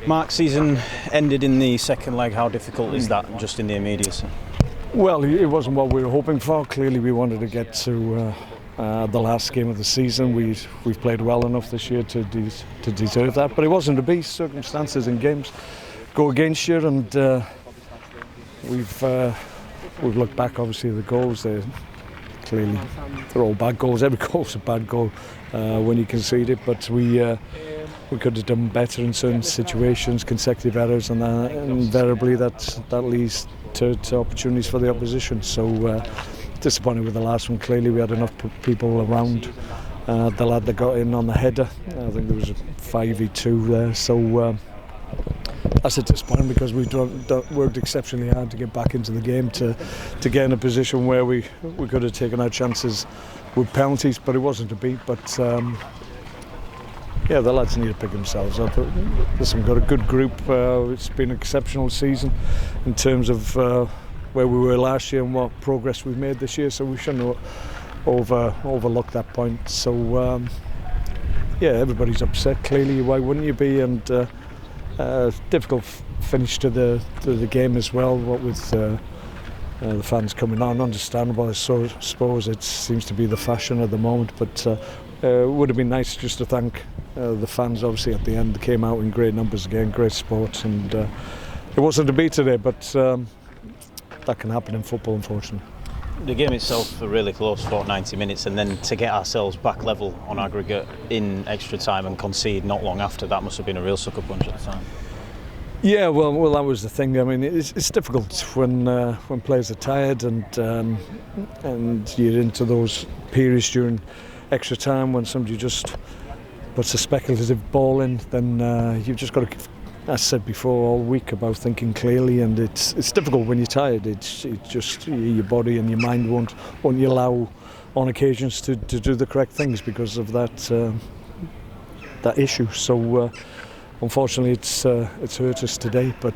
Mark, season ended in the second leg. How difficult is that just in the immediacy? Well, it wasn't what we were hoping for. Clearly we wanted to get to the last game of the season. We've played well enough this year to deserve that, but it wasn't to be. Circumstances in games go against you, and we've looked back obviously at the goals. They're all bad goals. Every goal's a bad goal when you concede it, but we could have done better in certain situations, consecutive errors, and invariably that leads to opportunities for the opposition. So disappointed with the last one. Clearly we had enough people around the lad that got in on the header. I think there was a 5v2 there. So that's a disappointment because we've worked exceptionally hard to get back into the game, to get in a position where we could have taken our chances with penalties, but it wasn't to be. But yeah, the lads need to pick themselves up. Listen, we've got a good group. It's been an exceptional season in terms of where we were last year and what progress we've made this year, so we shouldn't overlook that point. So yeah, everybody's upset, clearly. Why wouldn't you be? And difficult finish to the game as well, what with the fans coming on. Understandable, I suppose it seems to be the fashion at the moment, but it would have been nice just to thank the fans obviously at the end. They came out in great numbers again, great sport, and it wasn't to be today, but that can happen in football, unfortunately. The game itself was really close for 90 minutes, and then to get ourselves back level on aggregate in extra time and concede not long after, that must have been a real sucker punch at the time. Yeah, well, that was the thing. I mean, it's difficult when players are tired and you're into those periods during extra time when somebody just puts a speculative ball in. Then you've just got to, as I said before all week, about thinking clearly, and it's difficult when you're tired. It's just your body and your mind won't you allow on occasions to do the correct things because of that issue. So. Unfortunately, it's hurt us today, but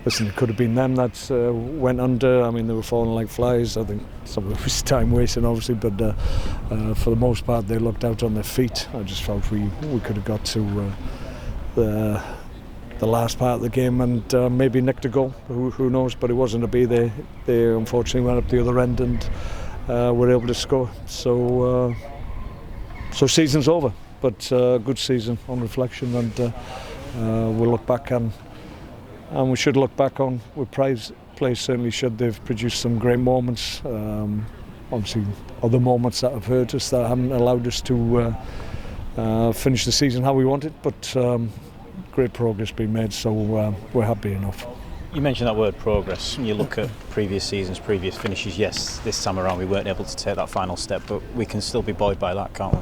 listen, it could have been them that went under. I mean, they were falling like flies. I think some of it was time wasting, obviously, but for the most part, they looked out on their feet. I just felt we could have got to the last part of the game and maybe nicked a goal. Who knows? But it wasn't to be. They unfortunately went up the other end and were able to score. So season's over. But good season on reflection, and we'll look back and we should look back on with praise. Players certainly should. They've produced some great moments. Obviously, other moments that have hurt us, that haven't allowed us to finish the season how we wanted. But great progress being made, so we're happy enough. You mentioned that word progress. You look at previous seasons, previous finishes. Yes, this time around we weren't able to take that final step, but we can still be buoyed by that, can't we?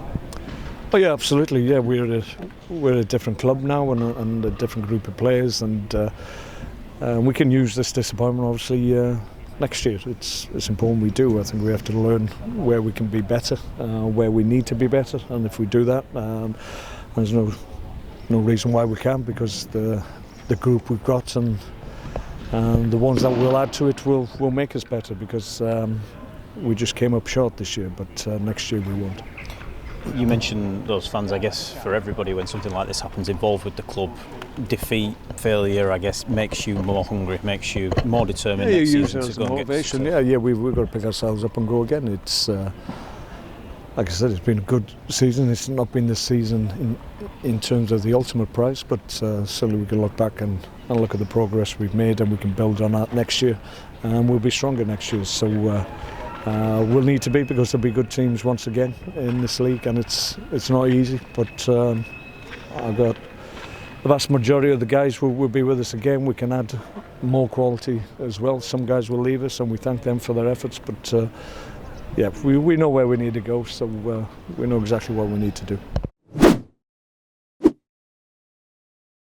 Oh yeah, absolutely. Yeah, we're a different club now and a different group of players, and we can use this disappointment obviously next year. It's important we do. I think we have to learn where we can be better, where we need to be better, and if we do that, there's no reason why we can't, because the group we've got and the ones that we'll add to it will make us better, because we just came up short this year, but next year we won't. You mentioned those fans. I guess for everybody, when something like this happens, involved with the club, defeat, failure, I guess, makes you more hungry, makes you more determined next season to go and get motivation. Yeah, we've got to pick ourselves up and go again. It's like I said, it's been a good season. It's not been this season in terms of the ultimate prize, but certainly we can look back and look at the progress we've made, and we can build on that next year, and we'll be stronger next year. So. We'll need to be, because there'll be good teams once again in this league, and it's not easy, but I've got the vast majority of the guys will be with us again. We can add more quality as well. Some guys will leave us, and we thank them for their efforts, but yeah, we know where we need to go, so we know exactly what we need to do.